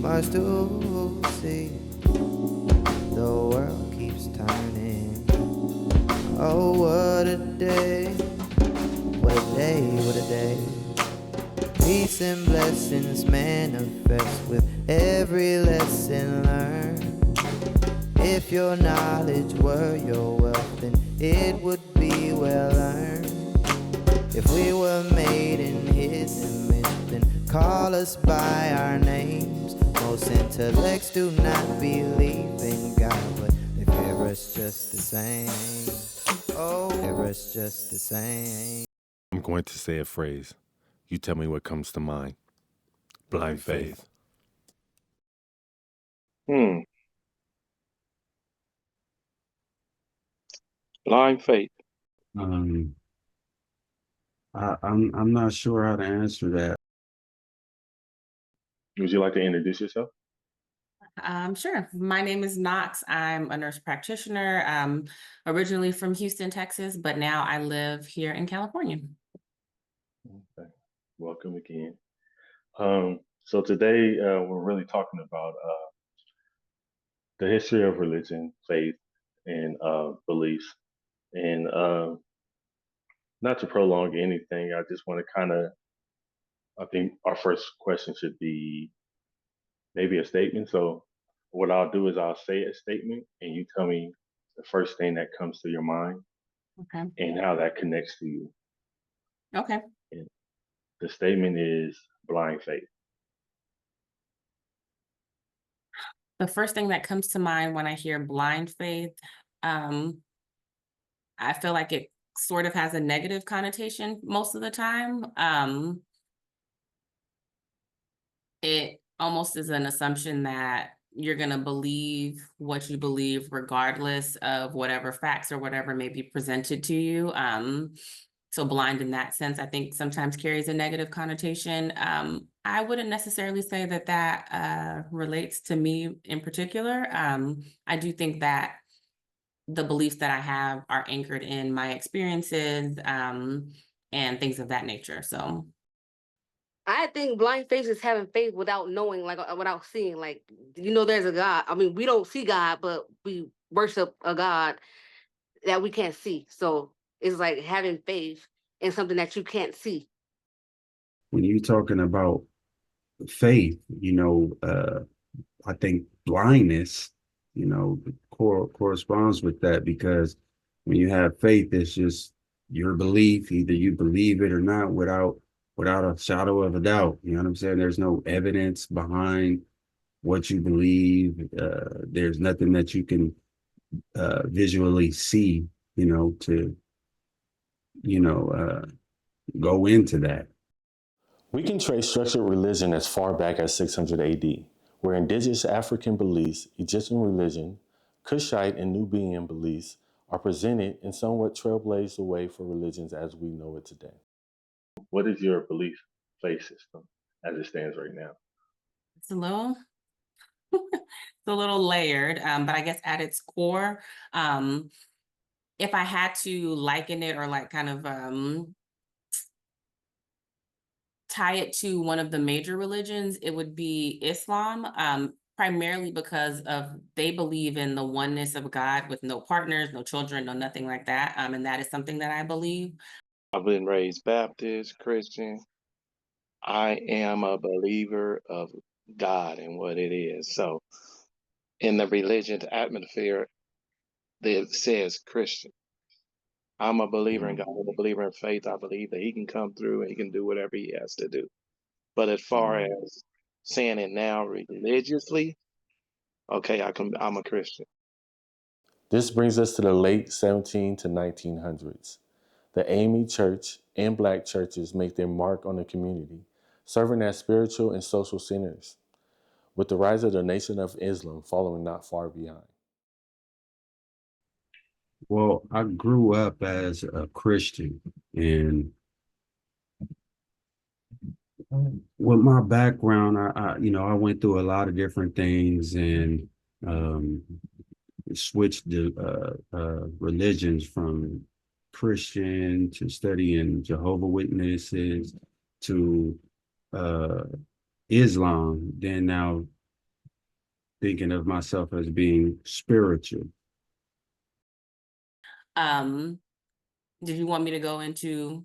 much to see. The world keeps turning. Oh, what a day. What a day, what a day. Peace and blessings manifest with every lesson learned. If your knowledge were your wealth, then it would be well earned. If we were made in His image, then call us by our names. Most intellects do not believe in God, but they fear us just the same. Oh, fear us just the same. I'm going to say a phrase. You tell me what comes to mind. Blind faith. Blind faith. I'm not sure how to answer that. Would you like to introduce yourself? Sure. My name is Knox. I'm a nurse practitioner, originally from Houston, Texas, but now I live here in California. Okay. Welcome again. So today we're really talking about the history of religion, faith, and beliefs. And not to prolong anything, I just want to I think our first question should be maybe a statement. So what I'll do is I'll say a statement and you tell me the first thing that comes to your mind Okay. and how that connects to you. Okay. And the statement is blind faith. The first thing that comes to mind when I hear blind faith, I feel like it sort of has a negative connotation most of the time. It almost is an assumption that you're going to believe what you believe regardless of whatever facts or whatever may be presented to you. So blind in that sense, I think sometimes carries a negative connotation. I wouldn't necessarily say that that relates to me in particular. I do think that the beliefs that I have are anchored in my experiences and things of that nature. So I think blind faith is having faith without knowing, like without seeing. Like, there's a God. I mean, we don't see God, but we worship a God that we can't see. So it's like having faith in something that you can't see. When you're talking about faith, I think blindness, corresponds with that, because when you have faith, it's just your belief. Either you believe it or not, without a shadow of a doubt. You know what I'm saying? There's no evidence behind what you believe. There's nothing that you can visually see, to go into that. We can trace structured religion as far back as 600 AD, where indigenous African beliefs, Egyptian religion, Kushite and Nubian beliefs are presented and somewhat trailblazed the way for religions as we know it today. What is your belief faith system as it stands right now? it's a little layered, but I guess at its core, if I had to liken it or like kind of tie it to one of the major religions, it would be Islam, primarily because they believe in the oneness of God with no partners, no children, no nothing like that. And that is something that I believe. I've been raised Baptist, Christian. I am a believer of God and what it is. So in the religious atmosphere, that says Christian. I'm a believer in God. I'm a believer in faith. I believe that He can come through and He can do whatever He has to do. But as far as saying it now religiously, okay, I'm a Christian. This brings us to the late 17 to 1900s. The AME Church and Black churches make their mark on the community, serving as spiritual and social centers, with the rise of the Nation of Islam following not far behind. Well, I grew up as a Christian, and with my background, I went through a lot of different things, and switched the religions from Christian to studying Jehovah Witnesses to Islam. Then now thinking of myself as being spiritual. Did you want me to go into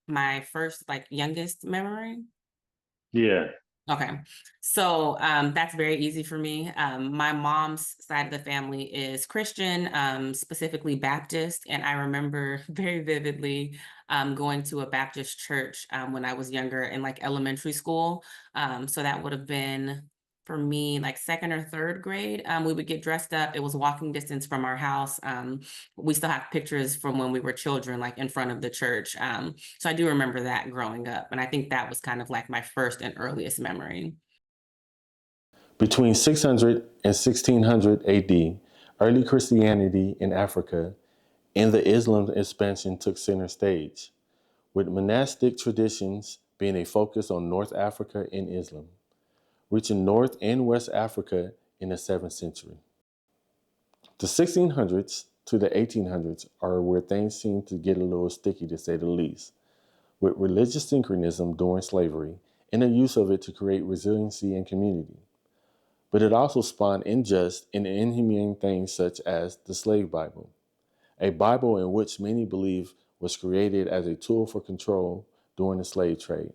my first, like, youngest memory? Yeah. Okay. So that's very easy for me. My mom's side of the family is Christian, specifically Baptist. And I remember very vividly going to a Baptist church when I was younger in like elementary school. So that would have been for me like second or third grade. We would get dressed up. It was walking distance from our house. We still have pictures from when we were children, like in front of the church. So I do remember that growing up. And I think that was kind of like my first and earliest memory. Between 600 and 1600 AD, early Christianity in Africa and the Islam expansion took center stage, with monastic traditions being a focus on North Africa and Islam, reaching North and West Africa in the 7th century. The 1600s to the 1800s are where things seem to get a little sticky, to say the least, with religious synchronism during slavery and the use of it to create resiliency and community. But it also spawned unjust and inhumane things such as the slave Bible, a Bible in which many believe was created as a tool for control during the slave trade.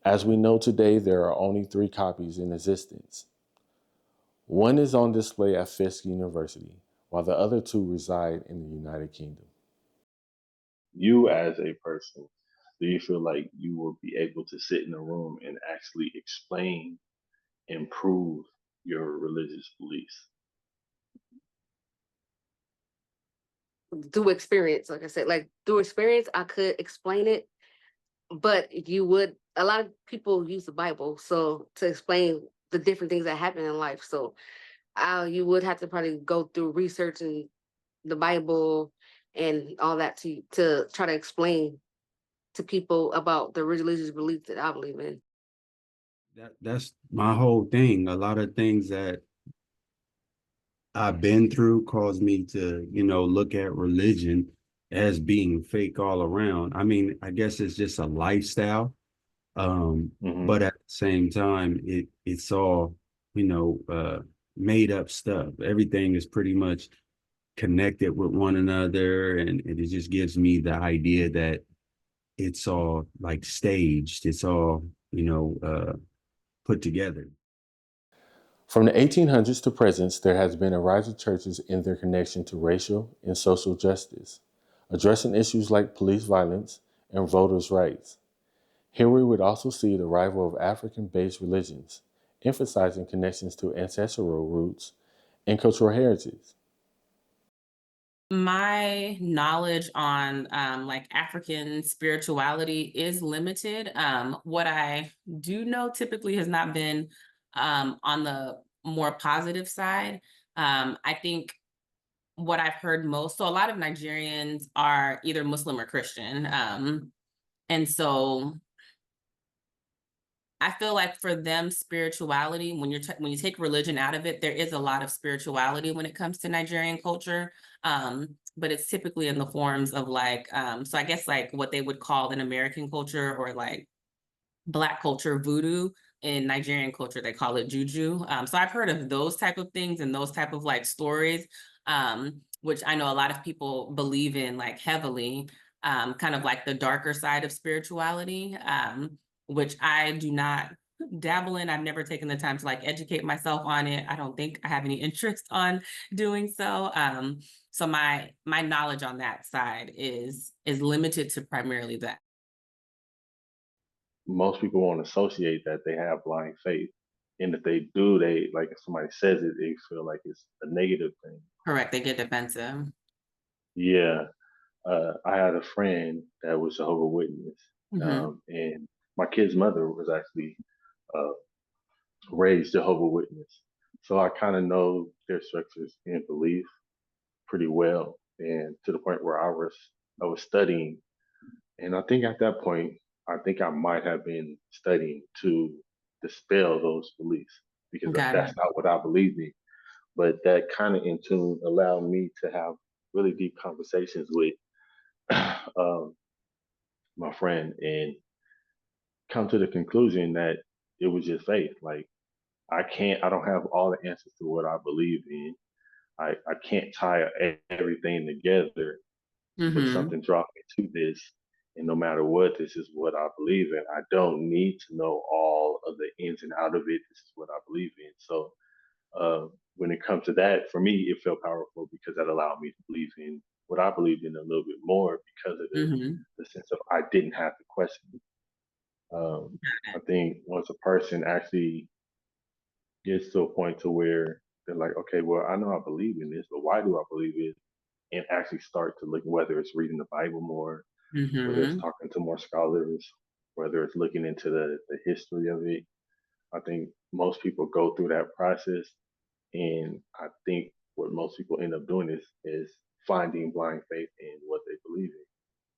As we know today, there are only 3 copies in existence. One is on display at Fisk University, while the other 2 reside in the United Kingdom. You as a person, do you feel like you will be able to sit in a room and actually explain and prove your religious beliefs? Through experience, like I said, like through experience, I could explain it, but a lot of people use the Bible so to explain the different things that happen in life. So you would have to probably go through research and the Bible and all that to try to explain to people about the religious beliefs that I believe in. That's my whole thing. A lot of things that I've been through caused me to, look at religion as being fake all around. I mean, I guess it's just a lifestyle. But at the same time, it's all, made up stuff. Everything is pretty much connected with one another, and it just gives me the idea that it's all like staged. It's all, put together. From the 1800s to present, there has been a rise of churches in their connection to racial and social justice, addressing issues like police violence and voters' rights. Here we would also see the arrival of African-based religions, emphasizing connections to ancestral roots and cultural heritage. My knowledge on like African spirituality is limited. What I do know typically has not been on the more positive side. I think what I've heard most, so a lot of Nigerians are either Muslim or Christian. And so I feel like for them, spirituality, when you take religion out of it, there is a lot of spirituality when it comes to Nigerian culture. But it's typically in the forms of like, so I guess like what they would call in American culture or like Black culture voodoo. In Nigerian culture, they call it juju. So I've heard of those type of things and those type of like stories, which I know a lot of people believe in like heavily, kind of like the darker side of spirituality, which I do not dabble in. I've never taken the time to like educate myself on it. I don't think I have any interest on doing so. So my knowledge on that side is limited to primarily that. Most people won't associate that they have blind faith. And if they do, they like if somebody says it, they feel like it's a negative thing. Correct. They get defensive. Yeah. I had a friend that was Jehovah's Witness. Hmm. And my kid's mother was actually uh, raised Jehovah's Witness. So I kind of know their structures and belief pretty well. And to the point where I was studying. And I think at that point, I think I might have been studying to dispel those beliefs because Got that's it. not what I believe in. But that kind of in tune allowed me to have really deep conversations with my friend and come to the conclusion that it was just faith. Like I don't have all the answers to what I believe in. I can't tie everything together but Mm-hmm. something dropped me to this. And no matter what, this is what I believe in. I don't need to know all of the ins and out of it. This is what I believe in. So when it comes to that, for me, it felt powerful because that allowed me to believe in what I believed in a little bit more because of Mm-hmm. the sense of I didn't have to question. I think once a person actually gets to a point to where they're like, okay, well, I know I believe in this, but why do I believe it? And actually start to look, whether it's reading the Bible more, whether it's Mm-hmm. talking to more scholars, whether it's looking into the history of it. I think most people go through that process. And I think what most people end up doing is finding blind faith in what they believe